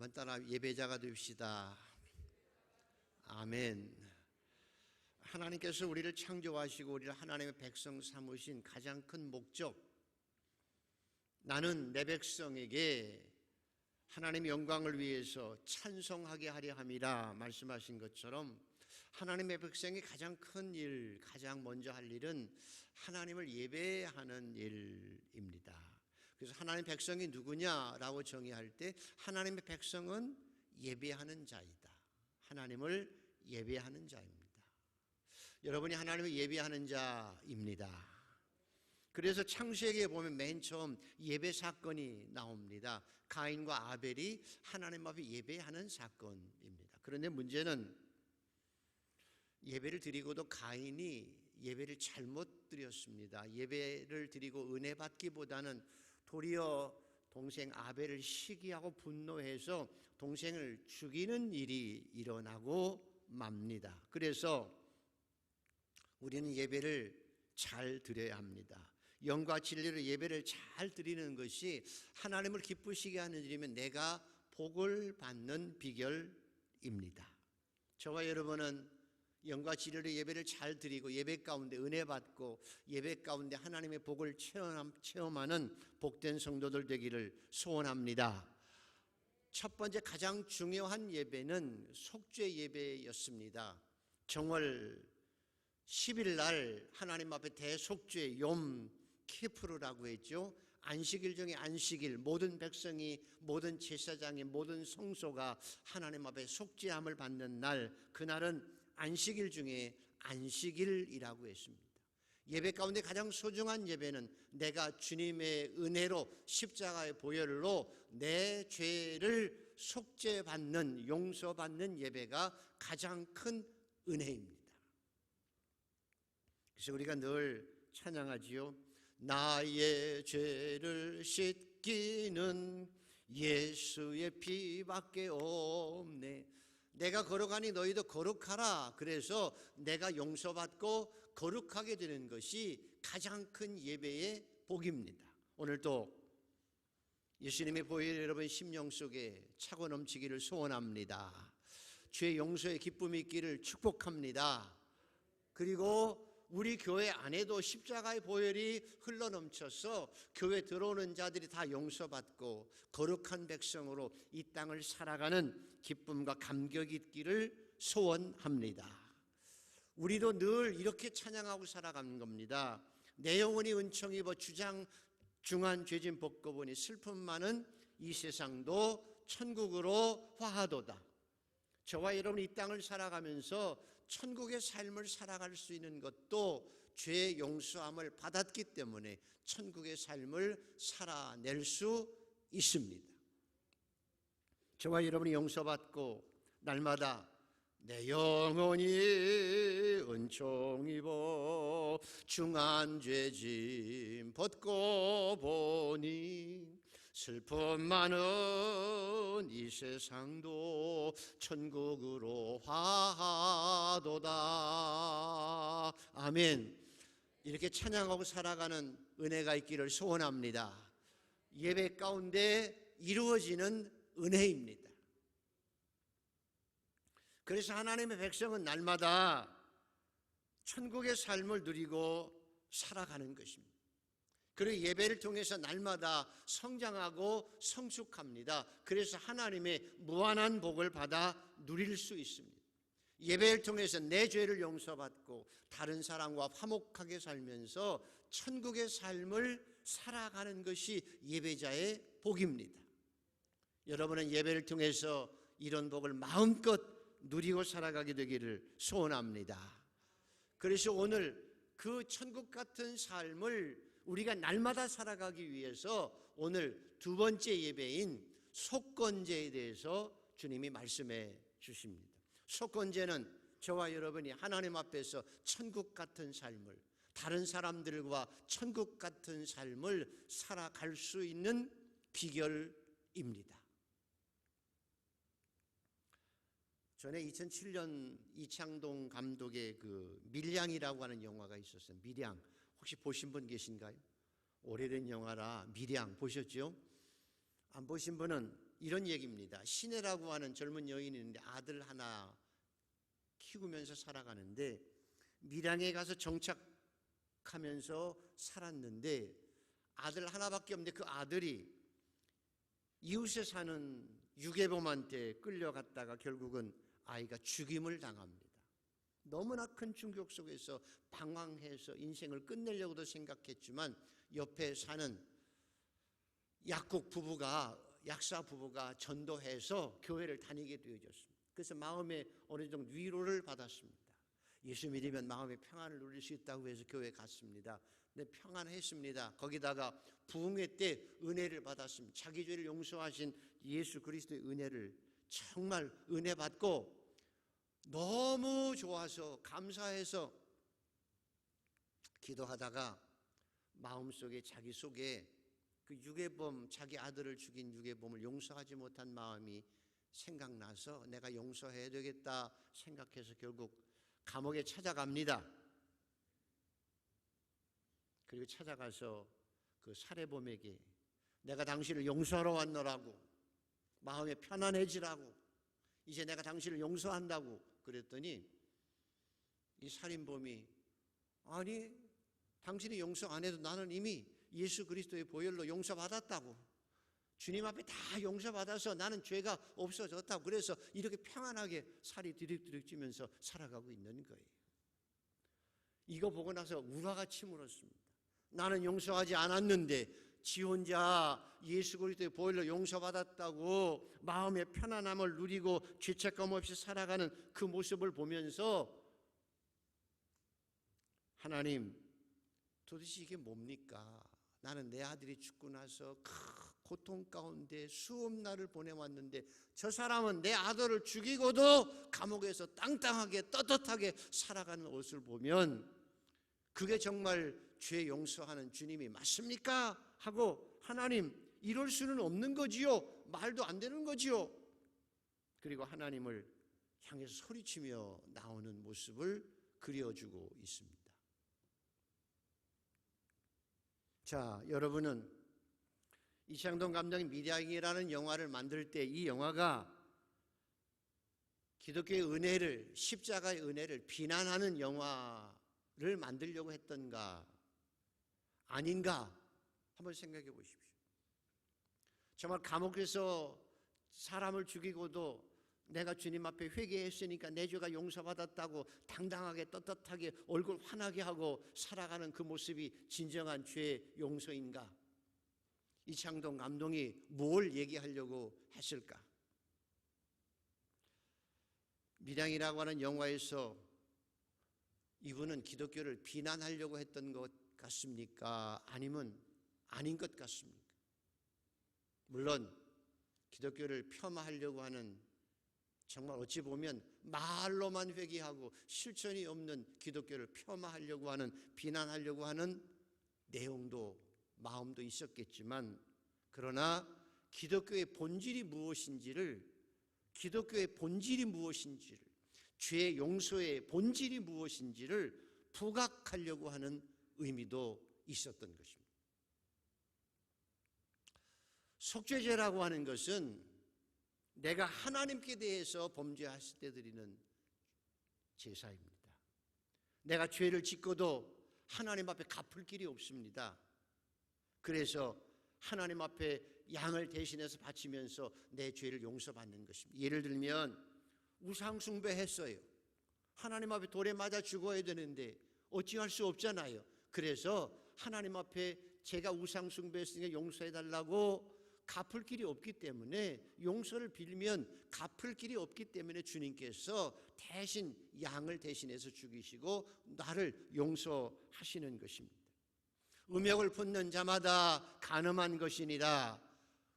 한번 따라 예배자가 됩시다. 아멘. 하나님께서 우리를 창조하시고 우리를 하나님의 백성 삼으신 가장 큰 목적, 나는 내 백성에게 하나님의 영광을 위해서 찬송하게 하려 함이라 말씀하신 것처럼 하나님의 백성이 가장 큰 일, 가장 먼저 할 일은 하나님을 예배하는 일입니다. 그래서 하나님의 백성이 누구냐라고 정의할 때 하나님의 백성은 예배하는 자이다. 하나님을 예배하는 자입니다. 여러분이 하나님을 예배하는 자입니다. 그래서 창세기에 보면 맨 처음 예배 사건이 나옵니다. 가인과 아벨이 하나님 앞에 예배하는 사건입니다. 그런데 문제는 예배를 드리고도 가인이 예배를 잘못 드렸습니다. 예배를 드리고 은혜 받기보다는 도리어 동생 아벨을 시기하고 분노해서 동생을 죽이는 일이 일어나고 맙니다. 그래서 우리는 예배를 잘 드려야 합니다. 영과 진리로 예배를 잘 드리는 것이 하나님을 기쁘시게 하는 일이면 내가 복을 받는 비결입니다. 저와 여러분은 영과 진리로 예배를 잘 드리고 예배 가운데 은혜 받고 예배 가운데 하나님의 복을 체험하는 복된 성도들 되기를 소원합니다. 첫 번째 가장 중요한 예배는 속죄 예배였습니다. 정월 10일 날 하나님 앞에 대속죄 욤 키푸르라고 했죠. 안식일 중에 안식일, 모든 백성이, 모든 제사장이, 모든 성소가 하나님 앞에 속죄함을 받는 날, 그날은 안식일 중에 안식일이라고 했습니다. 예배 가운데 가장 소중한 예배는 내가 주님의 은혜로 십자가의 보혈로 내 죄를 속죄받는, 용서받는 예배가 가장 큰 은혜입니다. 그래서 우리가 늘 찬양하지요. 나의 죄를 씻기는 예수의 피밖에 없네. 내가 거룩하니 너희도 거룩하라. 그래서 내가 용서받고 거룩하게 되는 것이 가장 큰 예배의 복입니다. 오늘도 예수님의 보혈이 여러분 심령 속에 차고 넘치기를 소원합니다. 죄 용서의 기쁨이 있기를 축복합니다. 그리고 우리 교회 안에도 십자가의 보혈이 흘러넘쳐서 교회 들어오는 자들이 다 용서받고 거룩한 백성으로 이 땅을 살아가는 기쁨과 감격이 있기를 소원합니다. 우리도 늘 이렇게 찬양하고 살아가는 겁니다. 내 영혼이 은총 입어 중한 죄진 벗고 보니 슬픔 많은 이 세상도 천국으로 화하도다. 저와 여러분이 이 땅을 살아가면서 천국의 삶을 살아갈 수 있는 것도 죄의 용서함을 받았기 때문에 천국의 삶을 살아낼 수 있습니다. 저와 여러분이 용서받고 날마다 내 영혼이 은총 입어 중한 죄짐 벗고 보니 슬픔 많은 이 세상도 천국으로 화하도다. 아멘. 이렇게 찬양하고 살아가는 은혜가 있기를 소원합니다. 예배 가운데 이루어지는 은혜입니다. 그래서 하나님의 백성은 날마다 천국의 삶을 누리고 살아가는 것입니다. 그리고 예배를 통해서 날마다 성장하고 성숙합니다. 그래서 하나님의 무한한 복을 받아 누릴 수 있습니다. 예배를 통해서 내 죄를 용서받고 다른 사람과 화목하게 살면서 천국의 삶을 살아가는 것이 예배자의 복입니다. 여러분은 예배를 통해서 이런 복을 마음껏 누리고 살아가게 되기를 소원합니다. 그래서 오늘 그 천국 같은 삶을 우리가 날마다 살아가기 위해서 오늘 두 번째 예배인 속건제에 대해서 주님이 말씀해 주십니다. 속건제는 저와 여러분이 하나님 앞에서 천국 같은 삶을, 다른 사람들과 천국 같은 삶을 살아갈 수 있는 비결입니다. 전에 2007년 이창동 감독의 그 밀양이라고 하는 영화가 있었어요. 밀양. 혹시 보신 분 계신가요? 오래된 영화라 밀양 보셨죠? 안 보신 분은 이런 얘기입니다. 신혜라고 하는 젊은 여인이 있는데 아들 하나 키우면서 살아가는데 밀양에 가서 정착하면서 살았는데 아들 하나밖에 없는데 그 아들이 이웃에 사는 유괴범한테 끌려갔다가 결국은 아이가 죽임을 당합니다. 너무나 큰 충격 속에서 방황해서 인생을 끝내려고도 생각했지만 옆에 사는 약사 부부가 전도해서 교회를 다니게 되어졌습니다. 그래서 마음에 어느 정도 위로를 받았습니다. 예수 믿으면 마음의 평안을 누릴 수 있다고 해서 교회에 갔습니다. 근데 평안했습니다. 거기다가 부흥회 때 은혜를 받았습니다. 자기 죄를 용서하신 예수 그리스도의 은혜를 정말 은혜 받고 너무 좋아서 감사해서 기도하다가 마음속에 자기 속에 그 유괴범, 자기 아들을 죽인 유괴범을 용서하지 못한 마음이 생각나서 내가 용서해야 되겠다 생각해서 결국 감옥에 찾아갑니다. 그리고 찾아가서 그 살해범에게 내가 당신을 용서하러 왔노라고, 마음에 편안해지라고, 이제 내가 당신을 용서한다고 그랬더니 이 살인범이 아니 당신이 용서 안 해도 나는 이미 예수 그리스도의 보혈로 용서받았다고, 주님 앞에 다 용서받아서 나는 죄가 없어졌다고, 그래서 이렇게 평안하게 살이 디릭디릭 찌면서 살아가고 있는 거예요. 이거 보고 나서 우라가 치밀었습니다. 나는 용서하지 않았는데 지 혼자 예수 그리스도의 보혈로 용서받았다고 마음의 편안함을 누리고 죄책감 없이 살아가는 그 모습을 보면서 하나님, 도대체 이게 뭡니까? 나는 내 아들이 죽고 나서 고통 가운데 수없날을 보내왔는데 저 사람은 내 아들을 죽이고도 감옥에서 땅땅하게 떳떳하게 살아가는 모습을 보면 그게 정말 죄 용서하는 주님이 맞습니까? 하고 하나님, 이럴 수는 없는 거지요. 말도 안 되는 거지요. 그리고 하나님을 향해서 소리치며 나오는 모습을 그려주고 있습니다. 자, 여러분은 이창동 감독이 밀양이라는 영화를 만들 때 이 영화가 기독교의 은혜를, 십자가의 은혜를 비난하는 영화를 만들려고 했던가 아닌가 한번 생각해 보십시오. 정말 감옥에서 사람을 죽이고도 내가 주님 앞에 회개했으니까 내 죄가 용서받았다고 당당하게 떳떳하게 얼굴 환하게 하고 살아가는 그 모습이 진정한 죄 용서인가? 이창동 감독이 뭘 얘기하려고 했을까? 밀양이라고 하는 영화에서 이분은 기독교를 비난하려고 했던 것 같습니까? 아니면 아닌 것 같습니까? 물론 기독교를 폄하하려고 하는, 정말 어찌 보면 말로만 회개하고 실천이 없는 기독교를 폄하하려고 하는, 비난하려고 하는 내용도 마음도 있었겠지만, 그러나 기독교의 본질이 무엇인지를, 죄 용서의 본질이 무엇인지를 부각하려고 하는 의미도 있었던 것입니다. 속죄제라고 하는 것은 내가 하나님께 대해서 범죄했을 때 드리는 제사입니다. 내가 죄를 짓고도 하나님 앞에 갚을 길이 없습니다. 그래서 하나님 앞에 양을 대신해서 바치면서 내 죄를 용서받는 것입니다. 예를 들면 우상 숭배했어요. 하나님 앞에 돌에 맞아 죽어야 되는데 어찌할 수 없잖아요. 그래서 하나님 앞에 제가 우상 숭배했으니까 용서해달라고 갚을 길이 없기 때문에, 용서를 빌면 갚을 길이 없기 때문에 주님께서 대신 양을 대신해서 죽이시고 나를 용서하시는 것입니다. 음욕을 품는 자마다 간음한 것이니라.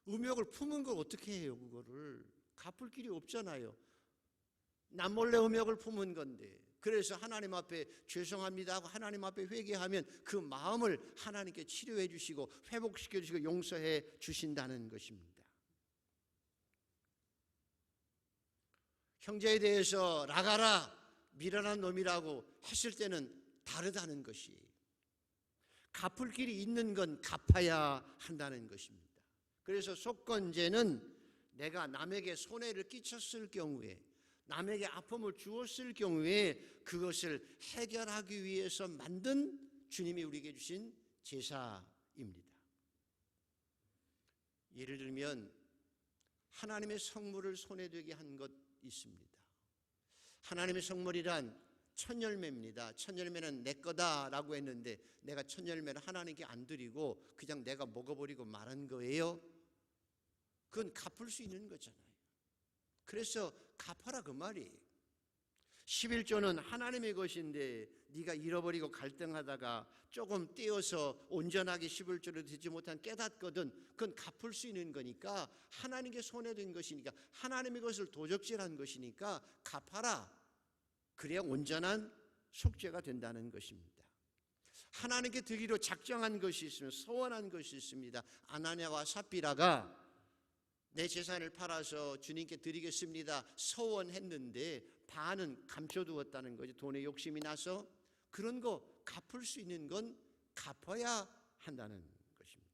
음욕을 품은 걸 어떻게 해요? 그거를 갚을 길이 없잖아요. 남몰래 음욕을 품은 건데, 그래서 하나님 앞에 죄송합니다 하고 하나님 앞에 회개하면 그 마음을 하나님께 치료해 주시고 회복시켜 주시고 용서해 주신다는 것입니다. 형제에 대해서 나가라, 미련한 놈이라고 했을 때는 다르다는 것이, 갚을 길이 있는 건 갚아야 한다는 것입니다. 그래서 속건제는 내가 남에게 손해를 끼쳤을 경우에, 남에게 아픔을 주었을 경우에 그것을 해결하기 위해서 만든 주님이 우리에게 주신 제사입니다. 예를 들면 하나님의 성물을 손에 되게 한 것 있습니다. 하나님의 성물이란 첫 열매입니다. 첫 열매는 내 거다라고 했는데 내가 첫 열매를 하나님께 안 드리고 그냥 내가 먹어버리고 말한 거예요. 그건 갚을 수 있는 거잖아요. 그래서 갚아라 그 말이에요. 11조는 하나님의 것인데 네가 잃어버리고 갈등하다가 조금 떼어서 온전하게 11조를 드리지 못한 깨닫거든. 그건 갚을 수 있는 거니까, 하나님께 손해된 것이니까, 하나님의 것을 도적질한 것이니까 갚아라. 그래야 온전한 속죄가 된다는 것입니다. 하나님께 드리기로 작정한 것이 있으면, 소원한 것이 있습니다. 아나니아와 삽비라가 내 재산을 팔아서 주님께 드리겠습니다 소원했는데 반은 감춰두었다는 거죠. 돈에 욕심이 나서. 그런 거 갚을 수 있는 건 갚아야 한다는 것입니다.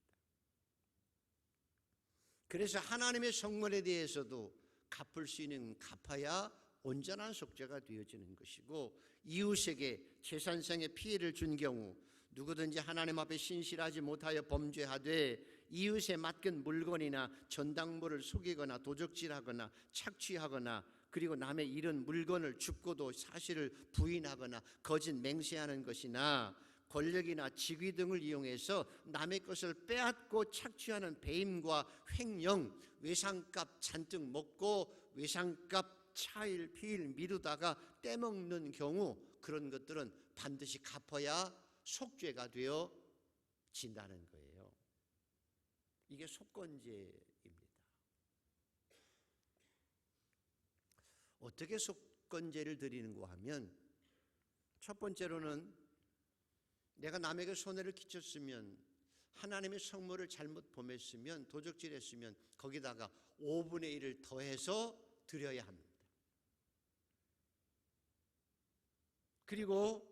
그래서 하나님의 성물에 대해서도 갚을 수 있는 갚아야 온전한 속죄가 되어지는 것이고, 이웃에게 재산상의 피해를 준 경우 누구든지 하나님 앞에 신실하지 못하여 범죄하되 이웃에 맡긴 물건이나 전당물을 속이거나 도적질하거나 착취하거나, 그리고 남의 잃은 물건을 줍고도 사실을 부인하거나 거짓 맹세하는 것이나, 권력이나 직위 등을 이용해서 남의 것을 빼앗고 착취하는 배임과 횡령, 외상값 잔뜩 먹고 외상값 차일 피일 미루다가 떼먹는 경우, 그런 것들은 반드시 갚아야 속죄가 되어진다는 거예요. 이게 속건제입니다. 어떻게 속건제를 드리는가 하면, 첫 번째로는 내가 남에게 손해를 끼쳤으면, 하나님의 성물을 잘못 범했으면, 도적질했으면 거기다가 5분의 1을 더해서 드려야 합니다. 그리고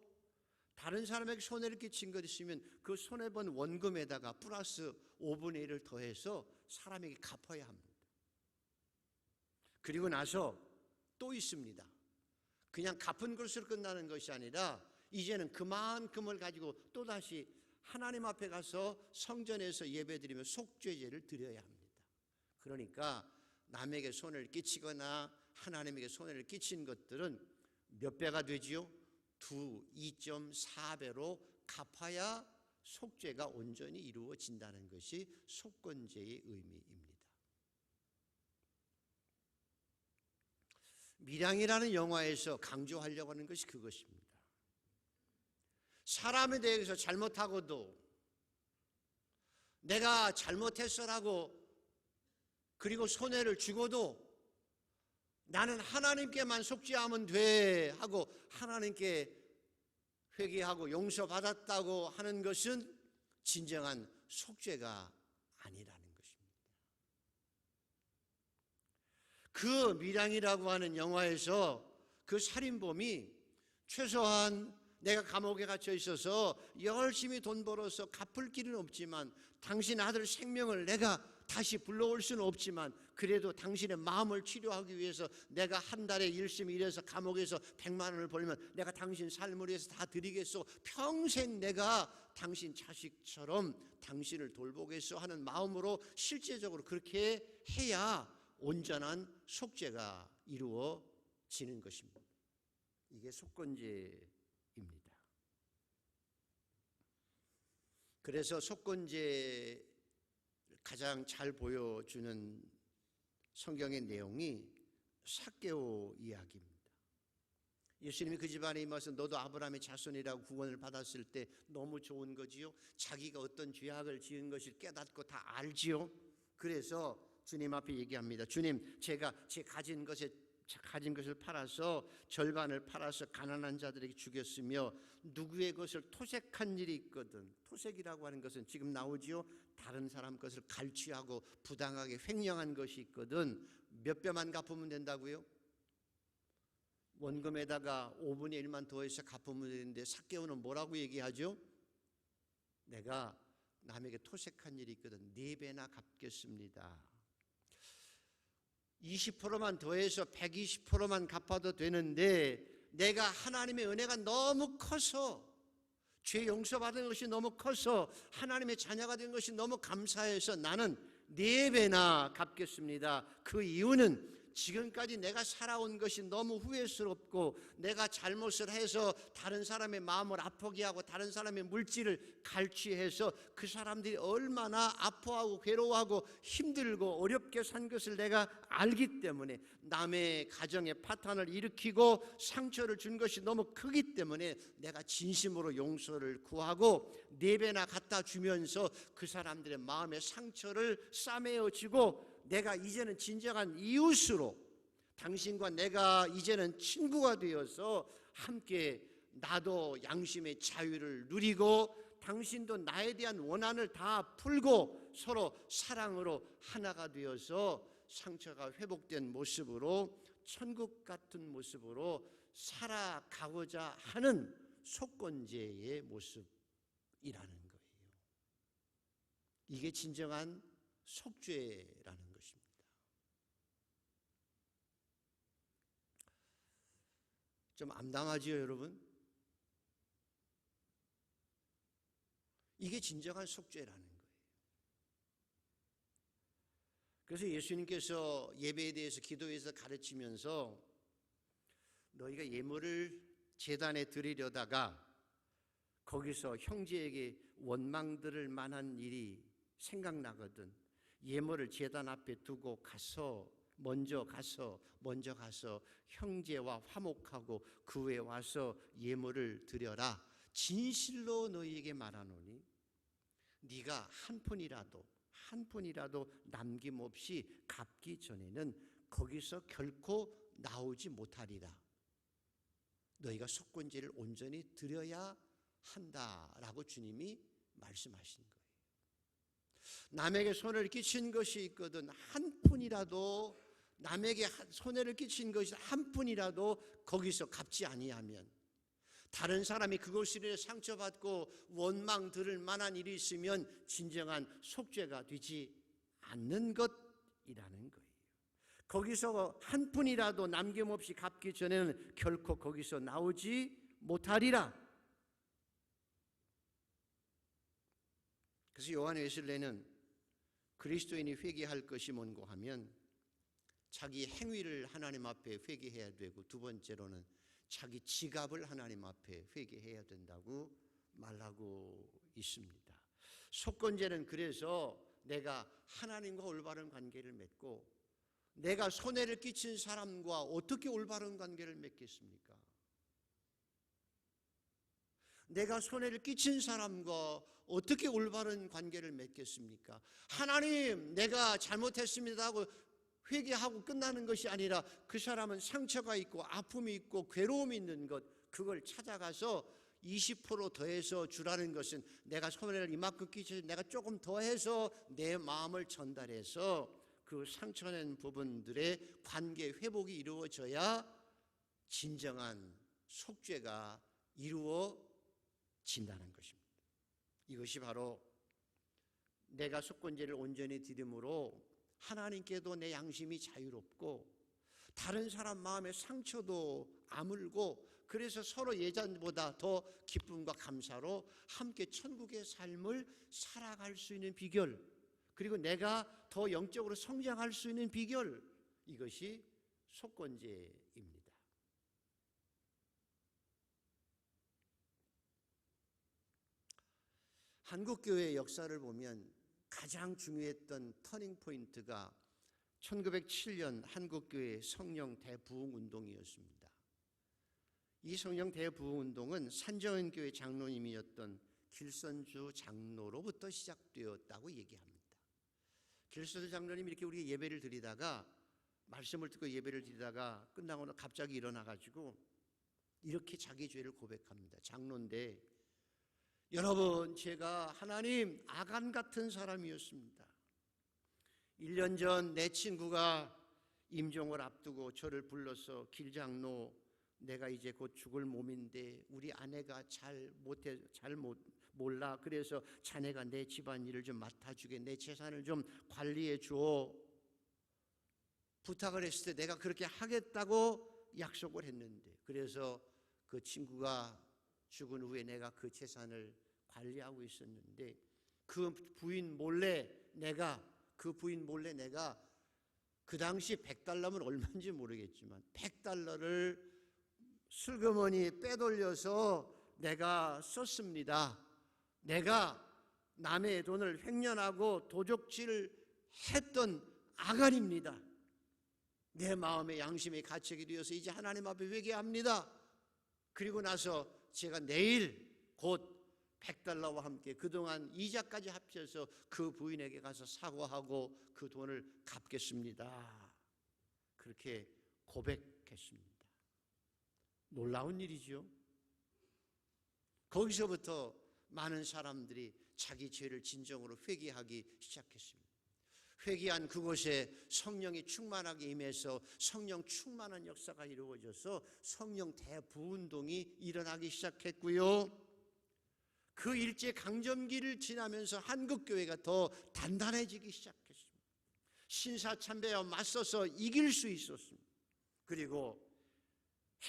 다른 사람에게 손해를 끼친 것 있으면 그 손해본 원금에다가 플러스 5분의 1을 더해서 사람에게 갚아야 합니다. 그리고 나서 또 있습니다. 그냥 갚은 것으로 끝나는 것이 아니라 이제는 그만큼을 가지고 또다시 하나님 앞에 가서 성전에서 예배드리며 속죄제를 드려야 합니다. 그러니까 남에게 손해를 끼치거나 하나님에게 손해를 끼친 것들은 몇 배가 되지요? 2.4배로 갚아야 속죄가 온전히 이루어진다는 것이 속건제의 의미입니다. 밀양이라는 영화에서 강조하려고 하는 것이 그것입니다. 사람에 대해서 잘못하고도 내가 잘못했어라고, 그리고 손해를 주고도 나는 하나님께만 속죄하면 돼 하고 하나님께 회개하고 용서받았다고 하는 것은 진정한 속죄가 아니라는 것입니다. 그 밀양이라고 하는 영화에서 그 살인범이 최소한 내가 감옥에 갇혀 있어서 열심히 돈 벌어서 갚을 길은 없지만, 당신 아들 생명을 내가 다시 불러올 수는 없지만, 그래도 당신의 마음을 치료하기 위해서 내가 한 달에 열심히 일해서 감옥에서 100만 원을 벌면 내가 당신 삶을 위해서 다 드리겠소. 평생 내가 당신 자식처럼 당신을 돌보겠소 하는 마음으로 실제적으로 그렇게 해야 온전한 속죄가 이루어지는 것입니다. 이게 속건제입니다. 그래서 속건제 가장 잘 보여주는 성경의 내용이 삭개오 이야기입니다. 예수님이 그 집안에 임하서 너도 아브라함의 자손이라고 구원을 받았을 때 너무 좋은 거지요. 자기가 어떤 죄악을 지은 것을 깨닫고 다 알지요. 그래서 주님 앞에 얘기합니다. 주님, 제가 제 가진 것을 팔아서 절반을 팔아서 가난한 자들에게 주겠으며, 누구의 것을 토색한 일이 있거든. 토색이라고 하는 것은 지금 나오지요. 다른 사람 것을 갈취하고 부당하게 횡령한 것이 있거든. 몇 배만 갚으면 된다고요? 원금에다가 5분의 1만 더해서 갚으면 되는데, 삭개오는 뭐라고 얘기하죠? 내가 남에게 토색한 일이 있거든 4배나 갚겠습니다. 20%만 더해서 120%만 갚아도 되는데 내가 하나님의 은혜가 너무 커서, 죄 용서받은 것이 너무 커서, 하나님의 자녀가 된 것이 너무 감사해서 나는 4배나 갚겠습니다. 그 이유는 지금까지 내가 살아온 것이 너무 후회스럽고, 내가 잘못을 해서 다른 사람의 마음을 아프게 하고 다른 사람의 물질을 갈취해서 그 사람들이 얼마나 아파하고 괴로워하고 힘들고 어렵게 산 것을 내가 알기 때문에, 남의 가정에 파탄을 일으키고 상처를 준 것이 너무 크기 때문에 내가 진심으로 용서를 구하고 4배나 갖다 주면서 그 사람들의 마음의 상처를 싸매어지고, 내가 이제는 진정한 이웃으로, 당신과 내가 이제는 친구가 되어서 함께 나도 양심의 자유를 누리고 당신도 나에 대한 원한을 다 풀고 서로 사랑으로 하나가 되어서 상처가 회복된 모습으로, 천국 같은 모습으로 살아가고자 하는 속건제의 모습이라는 거예요. 이게 진정한 속죄라는 것입니다. 좀 암담하지요, 여러분? 이게 진정한 속죄라는 거예요. 그래서 예수님께서 예배에 대해서 기도에서 가르치면서, 너희가 예물을 제단에 드리려다가 거기서 형제에게 원망 들을 만한 일이 생각나거든 예물을 제단 앞에 두고 먼저 가서 형제와 화목하고 그 후에 와서 예물을 드려라. 진실로 너희에게 말하노니 네가 한 푼이라도 남김없이 갚기 전에는 거기서 결코 나오지 못하리라. 너희가 속건제를 온전히 드려야 한다라고 주님이 말씀하신 거예요. 남에게 손해를 끼친 것이 있거든 한 푼이라도, 남에게 손해를 끼친 것이 한 푼이라도 거기서 갚지 아니하면, 다른 사람이 그것으로 인해 상처받고 원망 들을 만한 일이 있으면 진정한 속죄가 되지 않는 것이라는 거예요. 거기서 한 푼이라도 남김없이 갚기 전에는 결코 거기서 나오지 못하리라. 그래서 요한 웨슬레는 그리스도인이 회개할 것이 뭔고 하면 자기 행위를 하나님 앞에 회개해야 되고, 두 번째로는 자기 지갑을 하나님 앞에 회개해야 된다고 말하고 있습니다. 속건제는 그래서 내가 하나님과 올바른 관계를 맺고, 내가 손해를 끼친 사람과 어떻게 올바른 관계를 맺겠습니까? 내가 손해를 끼친 사람과 어떻게 올바른 관계를 맺겠습니까? 하나님, 내가 잘못했습니다 하고 회개하고 끝나는 것이 아니라 그 사람은 상처가 있고 아픔이 있고 괴로움이 있는 것, 그걸 찾아가서 20% 더해서 주라는 것은, 내가 손해를 이만큼 끼쳐서 내가 조금 더해서 내 마음을 전달해서 그 상처낸 부분들의 관계 회복이 이루어져야 진정한 속죄가 이루어진다는 것입니다. 이것이 바로 내가 속건제를 온전히 드림으로 하나님께도 내 양심이 자유롭고 다른 사람 마음의 상처도 아물고, 그래서 서로 예전보다 더 기쁨과 감사로 함께 천국의 삶을 살아갈 수 있는 비결, 그리고 내가 더 영적으로 성장할 수 있는 비결, 이것이 속건제입니다. 한국교회의 역사를 보면 가장 중요했던 터닝 포인트가 1907년 한국교회 성령 대부흥 운동이었습니다. 이 성령 대부흥 운동은 산정은교회 장로님이었던 길선주 장로로부터 시작되었다고 얘기합니다. 길선주 장로님이 이렇게 우리 예배를 드리다가, 말씀을 듣고 예배를 드리다가 끝나고 갑자기 일어나가지고 이렇게 자기 죄를 고백합니다. 장로인데, 여러분, 제가 하나님 아간 같은 사람이었습니다. 1년 전 내 친구가 임종을 앞두고 저를 불러서, 길장로, 내가 이제 곧 죽을 몸인데 우리 아내가 잘 몰라. 그래서 자네가 내 집안일을 좀 맡아주게, 내 재산을 좀 관리해 줘. 부탁을 했을 때 내가 그렇게 하겠다고 약속을 했는데, 그래서 그 친구가 죽은 후에 내가 그 재산을 관리하고 있었는데 그 부인 몰래 내가 그 당시 $100면 얼마인지 모르겠지만 $100를 슬그머니 빼돌려서 내가 썼습니다. 내가 남의 돈을 횡령하고 도적질 했던 아간입니다. 내 마음의 양심의 가책이 되어서 이제 하나님 앞에 회개합니다. 그리고 나서 제가 내일 곧 $100와 함께 그동안 이자까지 합쳐서 그 부인에게 가서 사과하고 그 돈을 갚겠습니다. 그렇게 고백했습니다. 놀라운 일이죠. 거기서부터 많은 사람들이 자기 죄를 진정으로 회개하기 시작했습니다. 회개한 그곳에 성령이 충만하게 임해서 성령 충만한 역사가 이루어져서 성령 대부운동이 일어나기 시작했고요. 그 일제강점기를 지나면서 한국교회가 더 단단해지기 시작했습니다. 신사참배와 맞서서 이길 수 있었습니다. 그리고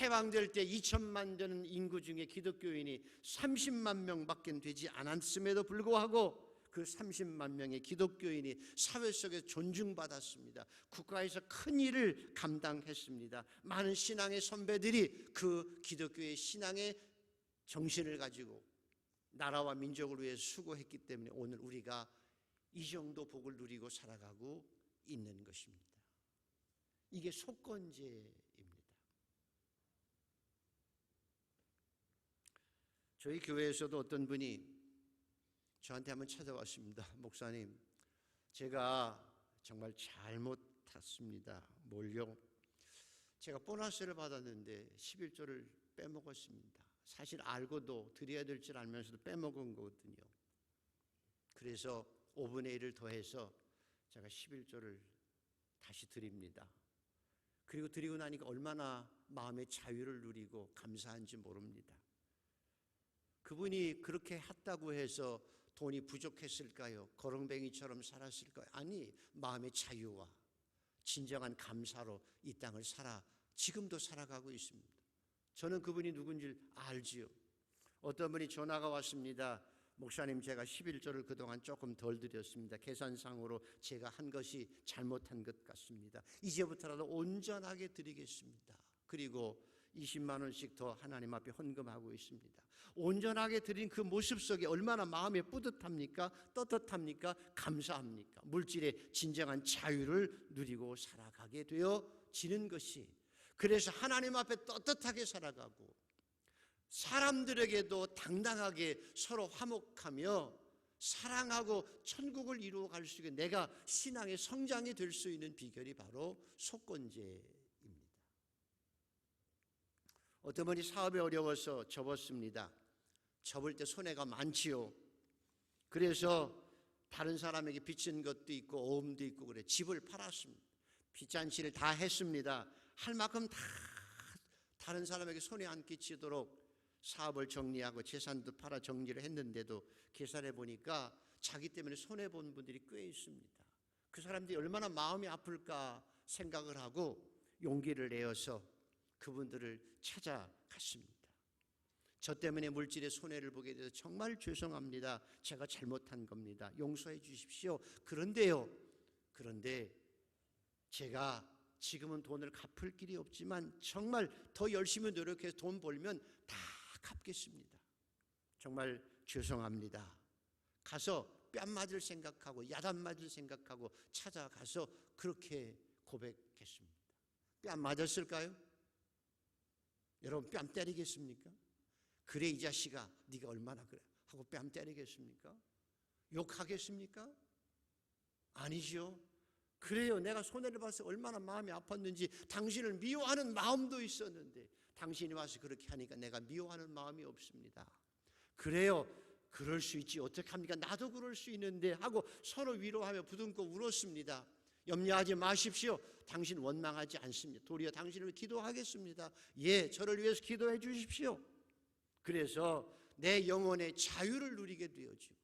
해방될 때 2천만 되는 인구 중에 기독교인이 30만 명밖에 되지 않았음에도 불구하고 그 30만 명의 기독교인이 사회 속에서 존중받았습니다. 국가에서 큰 일을 감당했습니다. 많은 신앙의 선배들이 그 기독교의 신앙의 정신을 가지고 나라와 민족을 위해 수고했기 때문에 오늘 우리가 이 정도 복을 누리고 살아가고 있는 것입니다. 이게 속건제입니다. 저희 교회에서도 어떤 분이 저한테 한번 찾아왔습니다. 목사님, 제가 정말 잘못했습니다. 뭘요? 제가 보너스를 받았는데 11조를 빼먹었습니다. 사실 알고도 드려야 될 줄 알면서도 빼먹은 거거든요. 그래서 5분의 1을 더해서 제가 11조를 다시 드립니다. 그리고 드리고 나니까 얼마나 마음의 자유를 누리고 감사한지 모릅니다. 그분이 그렇게 했다고 해서 돈이 부족했을까요? 거렁뱅이처럼 살았을까요? 아니, 마음의 자유와 진정한 감사로 이 땅을 지금도 살아가고 있습니다. 저는 그분이 누군지 알지요. 어떤 분이 전화가 왔습니다. 목사님, 제가 11조를 그동안 조금 덜 드렸습니다. 계산상으로 제가 한 것이 잘못한 것 같습니다. 이제부터라도 온전하게 드리겠습니다. 그리고 20만 원씩 더 하나님 앞에 헌금하고 있습니다. 온전하게 드린 그 모습 속에 얼마나 마음에 뿌듯합니까? 떳떳합니까? 감사합니까? 물질의 진정한 자유를 누리고 살아가게 되어지는 것이, 그래서 하나님 앞에 떳떳하게 살아가고 사람들에게도 당당하게 서로 화목하며 사랑하고 천국을 이루어갈 수 있게 내가 신앙의 성장이 될 수 있는 비결이 바로 속건제입니다. 어떤 분이 사업이 어려워서 접었습니다. 접을 때 손해가 많지요. 그래서 다른 사람에게 빚진 것도 있고 오음도 있고 그래 집을 팔았습니다. 빚잔치를 다 했습니다. 할 만큼 다 다른 사람에게 손해 안 끼치도록 사업을 정리하고 재산도 팔아 정리를 했는데도 계산해 보니까 자기 때문에 손해본 분들이 꽤 있습니다. 그 사람들이 얼마나 마음이 아플까 생각을 하고 용기를 내어서 그분들을 찾아갔습니다. 저 때문에 물질의 손해를 보게 돼서 정말 죄송합니다. 제가 잘못한 겁니다. 용서해 주십시오. 그런데 제가 지금은 돈을 갚을 길이 없지만 정말 더 열심히 노력해서 돈 벌면 다 갚겠습니다. 정말 죄송합니다. 가서 뺨 맞을 생각하고 야단 맞을 생각하고 찾아가서 그렇게 고백했습니다. 뺨 맞았을까요? 여러분, 뺨 때리겠습니까? 그래 이 자식아 네가 얼마나 그래 하고 뺨 때리겠습니까? 욕하겠습니까? 아니죠. 그래요, 내가 손해를 봐서 얼마나 마음이 아팠는지 당신을 미워하는 마음도 있었는데 당신이 와서 그렇게 하니까 내가 미워하는 마음이 없습니다. 그래요, 그럴 수 있지 어떡합니까? 나도 그럴 수 있는데 하고 서로 위로하며 부둥켜 울었습니다. 염려하지 마십시오. 당신 원망하지 않습니다. 도리어 당신을 기도하겠습니다. 예, 저를 위해서 기도해 주십시오. 그래서 내 영혼의 자유를 누리게 되어지고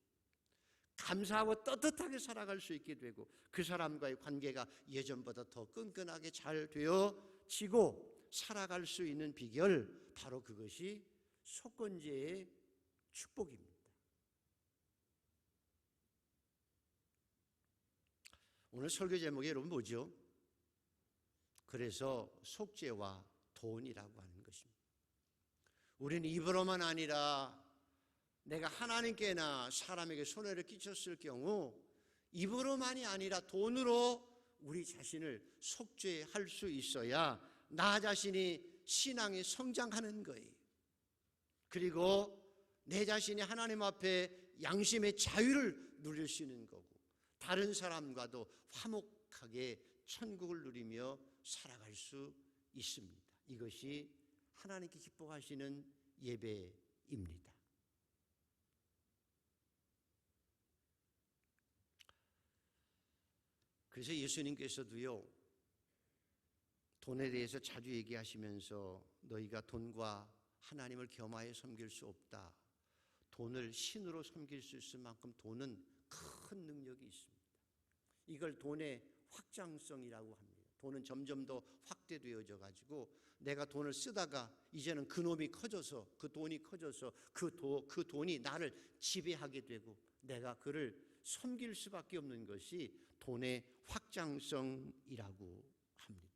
감사하고 떳떳하게 살아갈 수 있게 되고 그 사람과의 관계가 예전보다 더 끈끈하게 잘 되어지고 살아갈 수 있는 비결, 바로 그것이 속건제의 축복입니다. 오늘 설교 제목이 여러분 뭐죠? 그래서 속죄와 돈이라고 하는 것입니다. 우리는 입으로만 아니라 내가 하나님께나 사람에게 손해를 끼쳤을 경우 입으로만이 아니라 돈으로 우리 자신을 속죄할 수 있어야 나 자신이 신앙이 성장하는 거예요. 그리고 내 자신이 하나님 앞에 양심의 자유를 누릴 수 있는 거고 다른 사람과도 화목하게 천국을 누리며 살아갈 수 있습니다. 이것이 하나님께 기뻐하시는 예배입니다. 그래서 예수님께서도요, 돈에 대해서 자주 얘기하시면서 너희가 돈과 하나님을 겸하여 섬길 수 없다. 돈을 신으로 섬길 수 있을 만큼 돈은 큰 능력이 있습니다. 이걸 돈의 확장성이라고 합니다. 돈은 점점 더 확대되어져 가지고 내가 돈을 쓰다가 이제는 그 놈이 커져서 그 돈이 커져서 그 돈이 나를 지배하게 되고 내가 그를 섬길 수밖에 없는 것이 돈의 확장성이라고 합니다.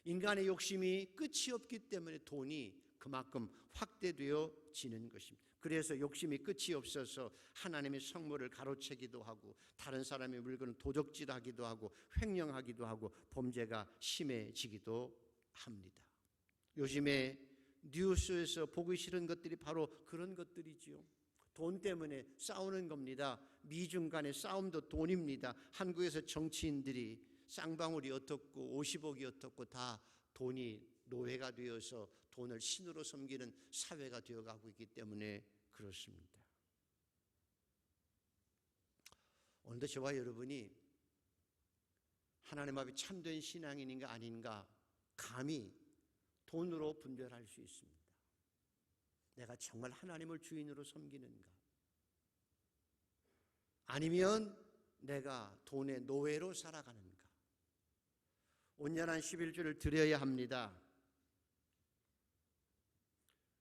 인간의 욕심이 끝이 없기 때문에 돈이 그만큼 확대되어지는 것입니다. 그래서 욕심이 끝이 없어서 하나님의 성물을 가로채기도 하고 다른 사람의 물건을 도적질하기도 하고 횡령하기도 하고 범죄가 심해지기도 합니다. 요즘에 뉴스에서 보기 싫은 것들이 바로 그런 것들이지요. 돈 때문에 싸우는 겁니다. 미중 간의 싸움도 돈입니다. 한국에서 정치인들이 쌍방울이 어떻고 50억이 어떻고 다 돈이 노예가 되어서 돈을 신으로 섬기는 사회가 되어가고 있기 때문에 그렇습니다. 오늘도 저와 여러분이 하나님 앞에 참된 신앙인인가 아닌가 감히 돈으로 분별할 수 있습니다. 내가 정말 하나님을 주인으로 섬기는가? 아니면 내가 돈의 노예로 살아가는가? 온전한 11조를 드려야 합니다.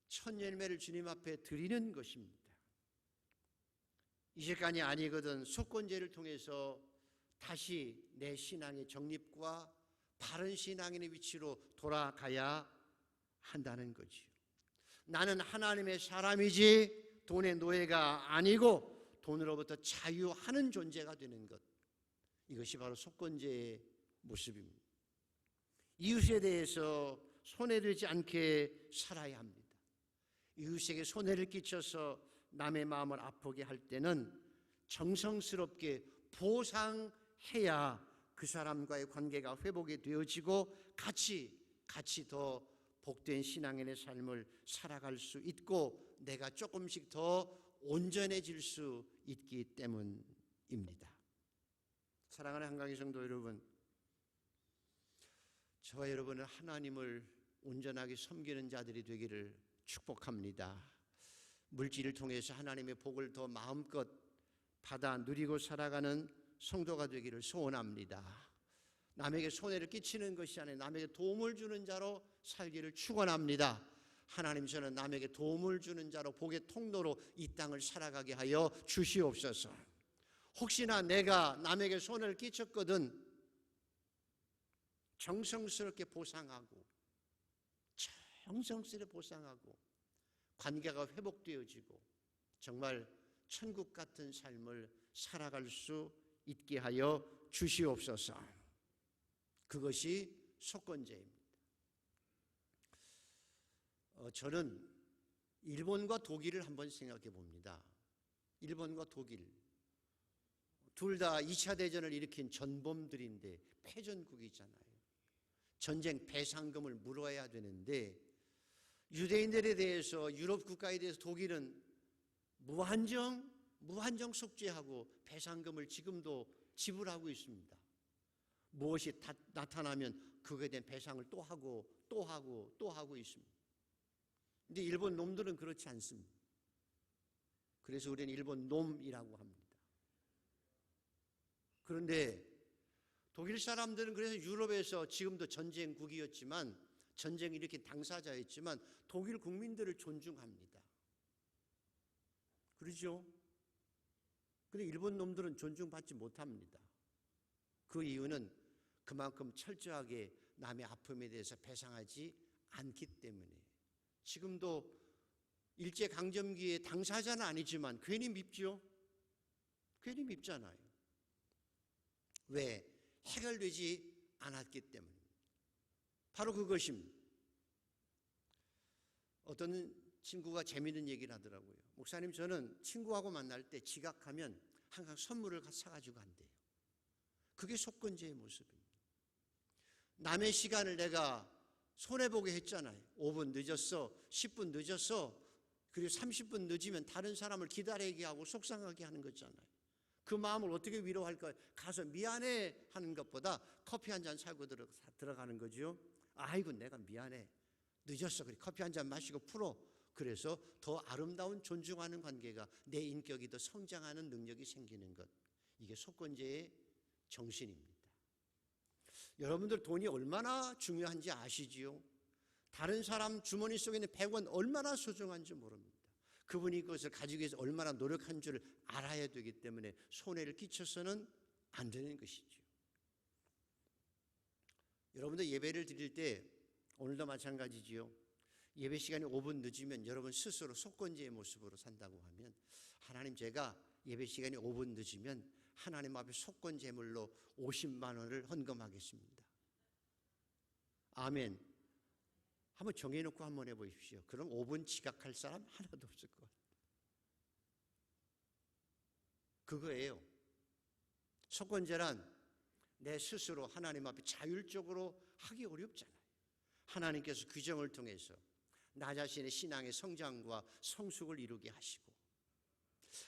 첫 열매를 주님 앞에 드리는 것입니다. 이 시간이 아니거든 속건제를 통해서 다시 내 신앙의 정립과 바른 신앙인의 위치로 돌아가야 한다는 거지요. 나는 하나님의 사람이지 돈의 노예가 아니고 돈으로부터 자유하는 존재가 되는 것. 이것이 바로 속건제의 모습입니다. 이웃에 대해서 손해되지 않게 살아야 합니다. 이웃에게 손해를 끼쳐서 남의 마음을 아프게 할 때는 정성스럽게 보상해야 그 사람과의 관계가 회복이 되어지고 같이 더 복된 신앙인의 삶을 살아갈 수 있고 내가 조금씩 더 온전해질 수 있기 때문입니다. 사랑하는 한강의 성도 여러분, 저와 여러분은 하나님을 온전하게 섬기는 자들이 되기를 축복합니다. 물질을 통해서 하나님의 복을 더 마음껏 받아 누리고 살아가는 성도가 되기를 소원합니다. 남에게 손해를 끼치는 것이 아니라 남에게 도움을 주는 자로 살기를 축원합니다. 하나님, 저는 남에게 도움을 주는 자로 복의 통로로 이 땅을 살아가게 하여 주시옵소서. 혹시나 내가 남에게 손해를 끼쳤거든 정성스럽게 보상하고 관계가 회복되어지고 정말 천국 같은 삶을 살아갈 수 있게 하여 주시옵소서. 그것이 속건제입니다. 저는 일본과 독일을 한번 생각해 봅니다. 일본과 독일 둘 다 2차 대전을 일으킨 전범들인데 패전국이잖아요. 전쟁 배상금을 물어야 되는데 유대인들에 대해서 유럽 국가에 대해서 독일은 무한정 속죄하고 배상금을 지금도 지불하고 있습니다. 무엇이 나타나면 그거에 대한 배상을 또 하고 있습니다. 근데 일본 놈들은 그렇지 않습니다. 그래서 우리는 일본 놈이라고 합니다. 그런데 독일 사람들은 그래서 유럽에서 지금도 전쟁국이었지만 전쟁 이렇게 당사자였지만 독일 국민들을 존중합니다. 그렇죠? 그런데 일본 놈들은 존중받지 못합니다. 그 이유는 그만큼 철저하게 남의 아픔에 대해서 배상하지 않기 때문에. 지금도 일제강점기의 당사자는 아니지만 괜히 밉죠? 괜히 밉잖아요. 왜? 해결되지 않았기 때문입니다. 바로 그것입니다. 어떤 친구가 재미있는 얘기를 하더라고요. 목사님, 저는 친구하고 만날 때 지각하면 항상 선물을 사가지고 간대요. 그게 속건제의 모습입니다. 남의 시간을 내가 손해보게 했잖아요. 5분 늦었어, 10분 늦었어, 그리고 30분 늦으면 다른 사람을 기다리게 하고 속상하게 하는 거잖아요. 그 마음을 어떻게 위로할까요? 가서 미안해 하는 것보다 커피 한 잔 사고 들어가는 거죠. 아이고 내가 미안해, 늦었어, 그래 커피 한 잔 마시고 풀어. 그래서 더 아름다운 존중하는 관계가, 내 인격이 더 성장하는 능력이 생기는 것, 이게 속건제의 정신입니다. 여러분들 돈이 얼마나 중요한지 아시지요? 다른 사람 주머니 속에 있는 100원 얼마나 소중한지 모릅니다. 그분이 그것을 가지기 위해서 얼마나 노력한 줄을 알아야 되기 때문에 손해를 끼쳐서는 안 되는 것이죠. 여러분들 예배를 드릴 때 오늘도 마찬가지지요. 예배 시간이 5분 늦으면 여러분 스스로 속건제의 모습으로 산다고 하면, 하나님, 제가 예배 시간이 5분 늦으면 하나님 앞에 속건제물로 50만 원을 헌금하겠습니다. 아멘. 한번 정해놓고 한번 해보십시오. 그럼 5분 지각할 사람 하나도 없을 것 같아요. 그거예요. 속건제란 내 스스로 하나님 앞에 자율적으로 하기 어렵잖아요. 하나님께서 규정을 통해서 나 자신의 신앙의 성장과 성숙을 이루게 하시고,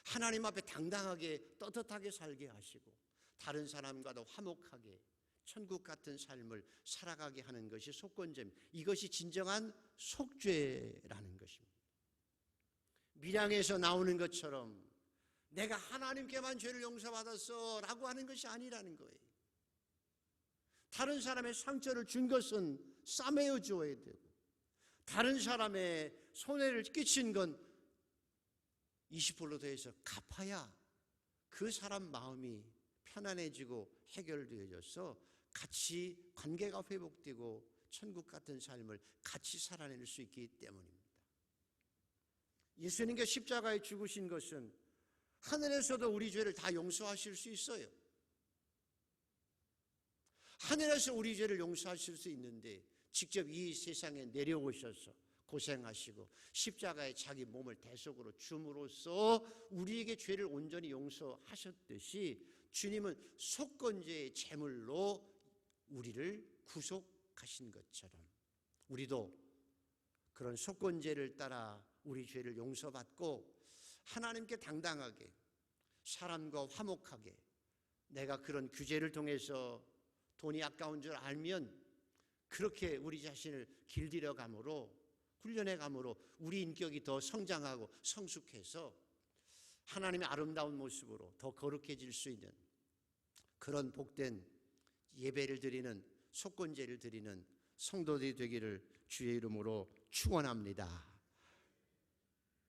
하나님 앞에 당당하게 떳떳하게 살게 하시고, 다른 사람과도 화목하게 천국 같은 삶을 살아가게 하는 것이 속건제입니다. 이것이 진정한 속죄라는 것입니다. 밀양에서 나오는 것처럼 내가 하나님께만 죄를 용서받았어 라고 하는 것이 아니라는 거예요. 다른 사람의 상처를 준 것은 싸매어 줘야 되고, 다른 사람의 손해를 끼친 건 20% 더해서 갚아야 그 사람 마음이 편안해지고 해결되어져서 같이 관계가 회복되고 천국 같은 삶을 같이 살아낼 수 있기 때문입니다. 예수님께 십자가에 죽으신 것은 하늘에서도 우리 죄를 다 용서하실 수 있어요. 하늘에서 우리 죄를 용서하실 수 있는데 직접 이 세상에 내려오셔서 고생하시고 십자가에 자기 몸을 대속으로 줌으로써 우리에게 죄를 온전히 용서하셨듯이, 주님은 속건제의 제물로 우리를 구속하신 것처럼 우리도 그런 속건제를 따라 우리 죄를 용서받고 하나님께 당당하게, 사람과 화목하게, 내가 그런 규제를 통해서 돈이 아까운 줄 알면 그렇게 우리 자신을 길들여 감으로, 훈련해 감으로 우리 인격이 더 성장하고 성숙해서 하나님의 아름다운 모습으로 더 거룩해질 수 있는 그런 복된 예배를 드리는, 속건제를 드리는 성도들이 되기를 주의 이름으로 축원합니다.